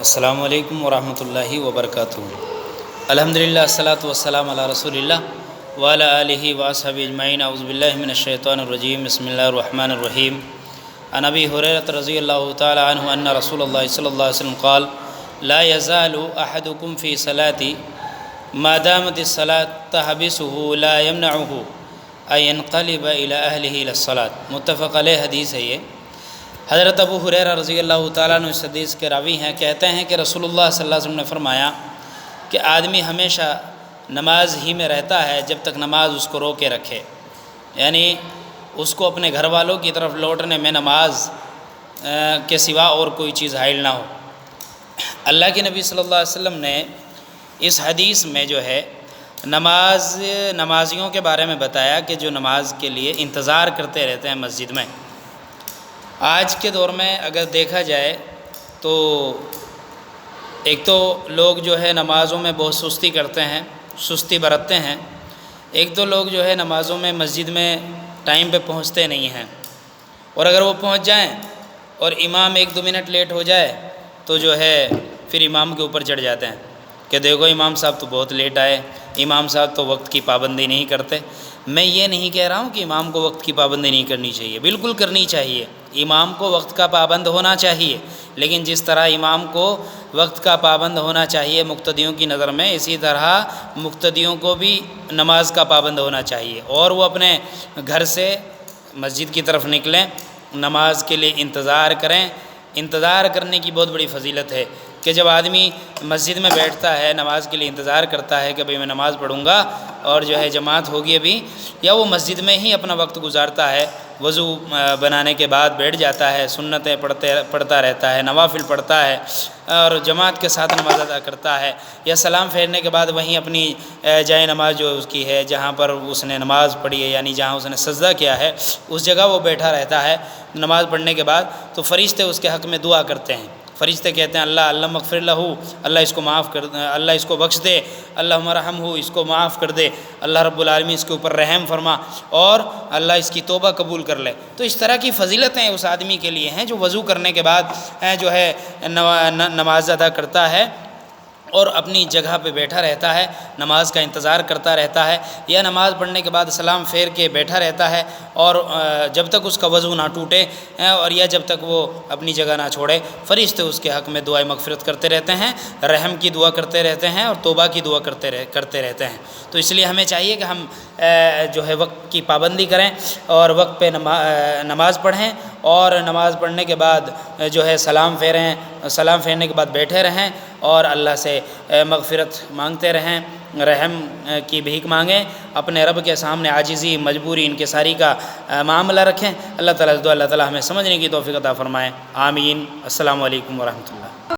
السلام علیکم ورحمۃ اللہ وبرکاتہ۔ الحمدللہ الصلاۃ والسلام علی رسول اللہ وعلی آلہ واصحابہ اجمعین۔ اعوذ باللہ من الشیطان الرجیم، بسم اللہ الرحمن الرحیم۔ عن ابی ہریرہ رضی اللہ تعالی عنہ ان رسول اللہ صلی اللہ علیہ وسلم قال لا یزال احدکم فی صلاۃ ما دامت الصلاۃ تحبسه لا یمنعه ان ينقلب الی اہلہ الی الصلاۃ۔ متفق علیہ حدیث ہے یہ۔ حضرت ابو ہریرہ رضی اللہ تعالیٰ عنہ اس حدیث کے راوی ہیں، کہتے ہیں کہ رسول اللہ صلی اللہ علیہ وسلم نے فرمایا کہ آدمی ہمیشہ نماز ہی میں رہتا ہے جب تک نماز اس کو روکے رکھے، یعنی اس کو اپنے گھر والوں کی طرف لوٹنے میں نماز کے سوا اور کوئی چیز حائل نہ ہو۔ اللہ کے نبی صلی اللہ علیہ وسلم نے اس حدیث میں جو ہے نمازیوں کے بارے میں بتایا کہ جو نماز کے لیے انتظار کرتے رہتے ہیں مسجد میں۔ آج کے دور میں اگر دیکھا جائے تو ایک تو لوگ جو ہے نمازوں میں بہت سستی کرتے ہیں، سستی برتتے ہیں۔ ایک تو لوگ جو ہے نمازوں میں مسجد میں ٹائم پہ پہنچتے نہیں ہیں، اور اگر وہ پہنچ جائیں اور امام 1-2 منٹ لیٹ ہو جائے تو جو ہے پھر امام کے اوپر چڑھ جاتے ہیں کہ دیکھو امام صاحب تو بہت لیٹ آئے، امام صاحب تو وقت کی پابندی نہیں کرتے۔ میں یہ نہیں کہہ رہا ہوں کہ امام کو وقت کی پابندی نہیں کرنی چاہیے، بالکل کرنی چاہیے، امام کو وقت کا پابند ہونا چاہیے، لیکن جس طرح امام کو وقت کا پابند ہونا چاہیے مقتدیوں کی نظر میں، اسی طرح مقتدیوں کو بھی نماز کا پابند ہونا چاہیے، اور وہ اپنے گھر سے مسجد کی طرف نکلیں، نماز کے لیے انتظار کریں۔ انتظار کرنے کی بہت بڑی فضیلت ہے کہ جب آدمی مسجد میں بیٹھتا ہے، نماز کے لیے انتظار کرتا ہے کہ بھئی میں نماز پڑھوں گا اور جو ہے جماعت ہوگی ابھی، یا وہ مسجد میں ہی اپنا وقت گزارتا ہے، وضو بنانے کے بعد بیٹھ جاتا ہے، سنتیں پڑھتا رہتا ہے، نوافل پڑھتا ہے اور جماعت کے ساتھ نماز ادا کرتا ہے، یا سلام پھیرنے کے بعد وہیں اپنی جائے نماز جو اس کی ہے جہاں پر اس نے نماز پڑھی ہے، یعنی جہاں اس نے سجدہ کیا ہے اس جگہ وہ بیٹھا رہتا ہے نماز پڑھنے کے بعد، تو فرشتے اس کے حق میں دعا کرتے ہیں۔ فرشتے کہتے ہیں اللہ مغفر لہو، اللہ اس کو معاف کر، اللہ اس کو بخش دے، اللہم ارحمہ، اس کو معاف کر دے، اللہ رب العالمین اس کے اوپر رحم فرما، اور اللہ اس کی توبہ قبول کر لے۔ تو اس طرح کی فضیلتیں اس آدمی کے لیے ہیں جو وضو کرنے کے بعد جو ہے نماز ادا کرتا ہے اور اپنی جگہ پہ بیٹھا رہتا ہے، نماز کا انتظار کرتا رہتا ہے، یا نماز پڑھنے کے بعد سلام پھیر کے بیٹھا رہتا ہے، اور جب تک اس کا وضو نہ ٹوٹے اور یا جب تک وہ اپنی جگہ نہ چھوڑے، فرشتے اس کے حق میں دعائے مغفرت کرتے رہتے ہیں، رحم کی دعا کرتے رہتے ہیں اور توبہ کی دعا کرتے رہتے ہیں۔ تو اس لیے ہمیں چاہیے کہ ہم جو ہے وقت کی پابندی کریں اور وقت پہ نماز پڑھیں، اور نماز پڑھنے کے بعد جو ہے سلام پھیرنے کے بعد بیٹھے رہیں اور اللہ سے مغفرت مانگتے رہیں، رحم کی بھیک مانگیں، اپنے رب کے سامنے عاجزی، مجبوری، انکساری کا معاملہ رکھیں۔ اللہ تعالیٰ ہمیں سمجھنے کی توفیق عطا فرمائے، آمین۔ السلام علیکم ورحمۃ اللہ۔